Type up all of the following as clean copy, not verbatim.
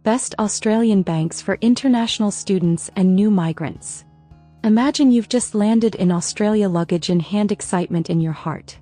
Best Australian banks for international students and new migrants. Imagine you've just landed in Australia, luggage in hand, excitement in your heart.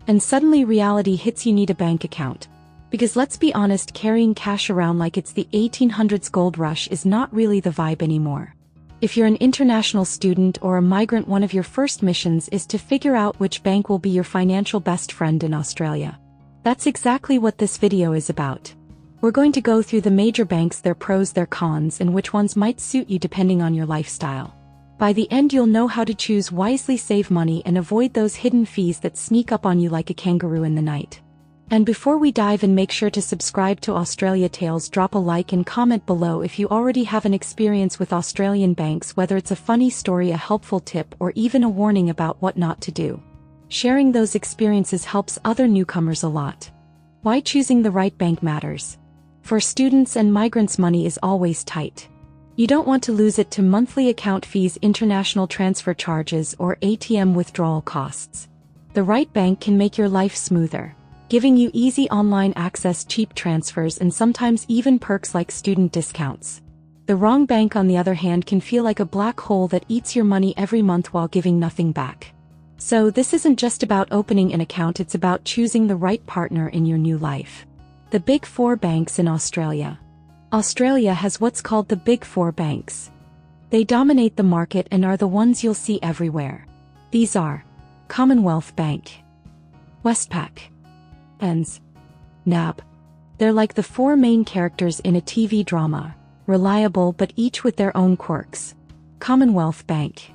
And suddenly reality hits. You need a bank account. Because let's be honest, carrying cash around like it's the 1800s gold rush is not really the vibe anymore. If you're an international student or a migrant, one of your first missions is to figure out which bank will be your financial best friend in Australia. That's exactly what this video is about. We're going to go through the major banks, their pros, their cons, and which ones might suit you depending on your lifestyle. By the end, you'll know how to choose wisely, save money, and avoid those hidden fees that sneak up on you like a kangaroo in the night. And before we dive in, make sure to subscribe to Australia Tales, drop a like and comment below if you already have an experience with Australian banks, whether it's a funny story, a helpful tip, or even a warning about what not to do. Sharing those experiences helps other newcomers a lot. Why choosing the right bank matters. For students and migrants, money is always tight. You don't want to lose it to monthly account fees, international transfer charges, or ATM withdrawal costs. The right bank can make your life smoother, giving you easy online access, cheap transfers, and sometimes even perks like student discounts. The wrong bank, on the other hand, can feel like a black hole that eats your money every month while giving nothing back. So this isn't just about opening an account, it's about choosing the right partner in your new life. The Big Four banks in Australia. Australia has what's called the Big Four banks. They dominate the market and are the ones you'll see everywhere. These are Commonwealth Bank, Westpac, and NAB. They're like the four main characters in a TV drama, reliable but each with their own quirks. Commonwealth Bank.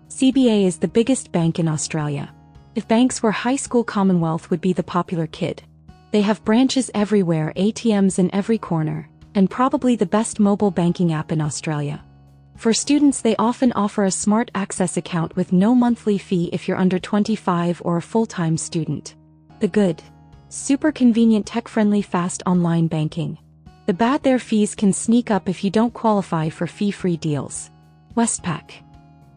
CBA is the biggest bank in Australia. If banks were high school, Commonwealth would be the popular kid. They have branches everywhere, ATMs in every corner, and probably the best mobile banking app in Australia. For students, they often offer a smart access account with no monthly fee if you're under 25 or a full-time student. The good. Super convenient, tech-friendly, fast online banking. The bad, their fees can sneak up if you don't qualify for fee-free deals. Westpac.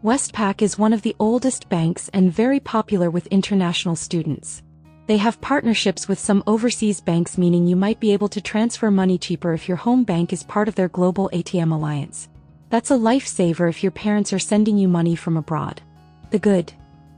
Westpac is one of the oldest banks and very popular with international students. They have partnerships with some overseas banks, meaning you might be able to transfer money cheaper if your home bank is part of their global ATM alliance. That's a lifesaver if your parents are sending you money from abroad. The good.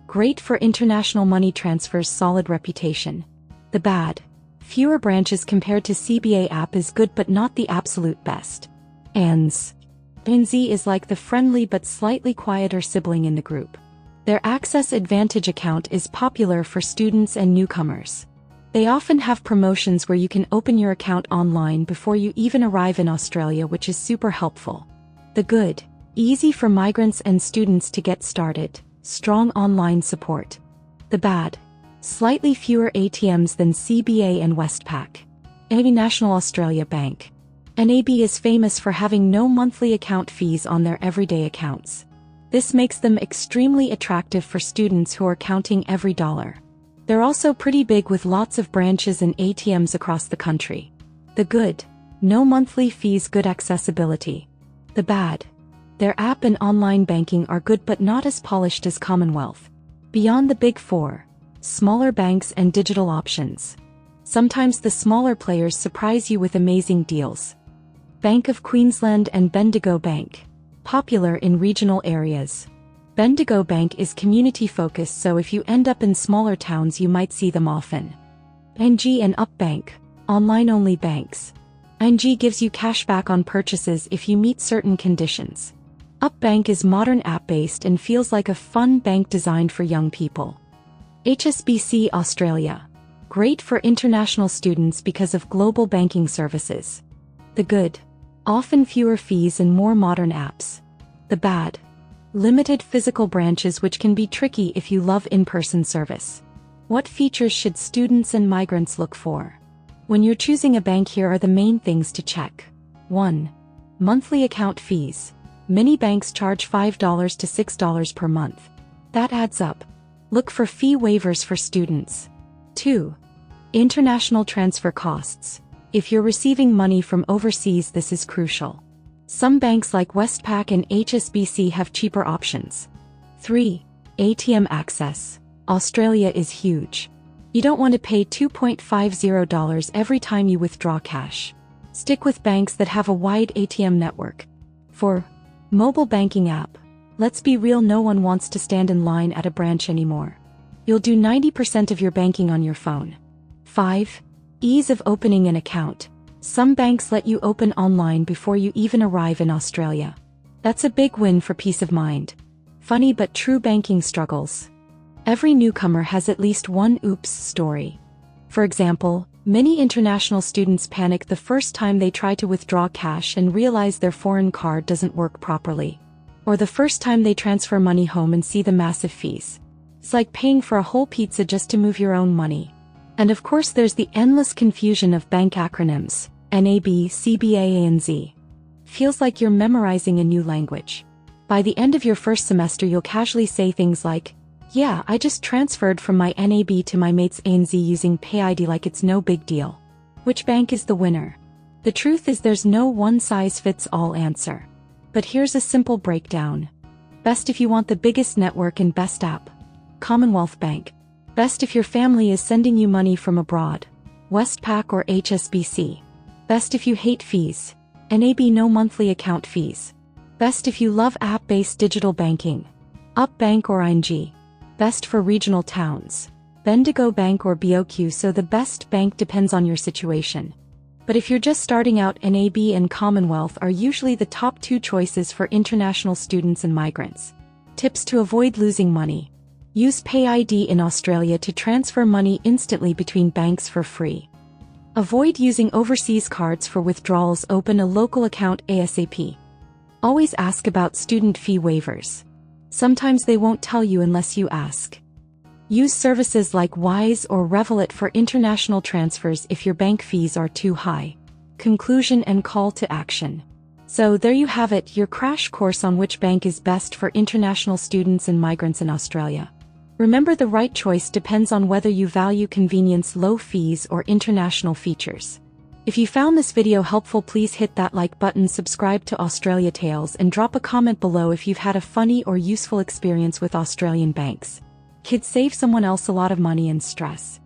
Great for international money transfers, solid reputation. The bad. Fewer branches compared to CBA app is good but not the absolute best. ANZ is like the friendly but slightly quieter sibling in the group. Their Access Advantage account is popular for students and newcomers. They often have promotions where you can open your account online before you even arrive in Australia, which is super helpful. The good. Easy for migrants and students to get started, strong online support. The bad. Slightly fewer ATMs than CBA and Westpac. NAB, National Australia Bank. NAB is famous for having no monthly account fees on their everyday accounts. This makes them extremely attractive for students who are counting every dollar. They're also pretty big with lots of branches and ATMs across the country. The good. No monthly fees, good accessibility. The bad. Their app and online banking are good but not as polished as Commonwealth. Beyond the Big Four. Smaller banks and digital options. Sometimes the smaller players surprise you with amazing deals. Bank of Queensland and Bendigo Bank. Popular in regional areas. Bendigo Bank is community-focused, so if you end up in smaller towns you might see them often. ING and Up Bank. Online-only banks. ING gives you cash back on purchases if you meet certain conditions. Up Bank is modern app-based and feels like a fun bank designed for young people. HSBC Australia. Great for international students because of global banking services. The good. Often fewer fees and more modern apps. The bad. Limited physical branches, which can be tricky if you love in-person service. What features should students and migrants look for? When you're choosing a bank, here are the main things to check. 1. Monthly account fees. Many banks charge $5 to $6 per month. That adds up. Look for fee waivers for students. 2. International transfer costs. If you're receiving money from overseas, this is crucial. Some banks like Westpac and HSBC have cheaper options. 3. ATM access. Australia is huge. You don't want to pay $2.50 every time you withdraw cash. Stick with banks that have a wide ATM network. 4. Mobile banking app. Let's be real, no one wants to stand in line at a branch anymore. You'll do 90% of your banking on your phone. 5. Ease of opening an account. Some banks let you open online before you even arrive in Australia. That's a big win for peace of mind. Funny but true banking struggles. Every newcomer has at least one oops story. For example, many international students panic the first time they try to withdraw cash and realize their foreign card doesn't work properly. Or the first time they transfer money home and see the massive fees. It's like paying for a whole pizza just to move your own money. And of course there's the endless confusion of bank acronyms, NAB, CBA, ANZ. Feels like you're memorizing a new language. By the end of your first semester you'll casually say things like, yeah, I just transferred from my NAB to my mate's ANZ using PayID like it's no big deal. Which bank is the winner? The truth is there's no one-size-fits-all answer. But here's a simple breakdown. Best if you want the biggest network and best app. Commonwealth Bank. Best if your family is sending you money from abroad. Westpac or HSBC. Best if you hate fees. NAB, no monthly account fees. Best if you love app-based digital banking. Up Bank or ING. Best for regional towns. Bendigo Bank or BOQ. So the best bank depends on your situation. But if you're just starting out, NAB and Commonwealth are usually the top 2 choices for international students and migrants. Tips to avoid losing money. Use PayID in Australia to transfer money instantly between banks for free. Avoid using overseas cards for withdrawals. Open a local account ASAP. Always ask about student fee waivers. Sometimes they won't tell you unless you ask. Use services like Wise or Revolut for international transfers if your bank fees are too high. Conclusion and call to action. So there you have it, your crash course on which bank is best for international students and migrants in Australia. Remember, the right choice depends on whether you value convenience, low fees, or international features. If you found this video helpful, please hit that like button, subscribe to Australia Tales, and drop a comment below if you've had a funny or useful experience with Australian banks. Kids, save someone else a lot of money and stress.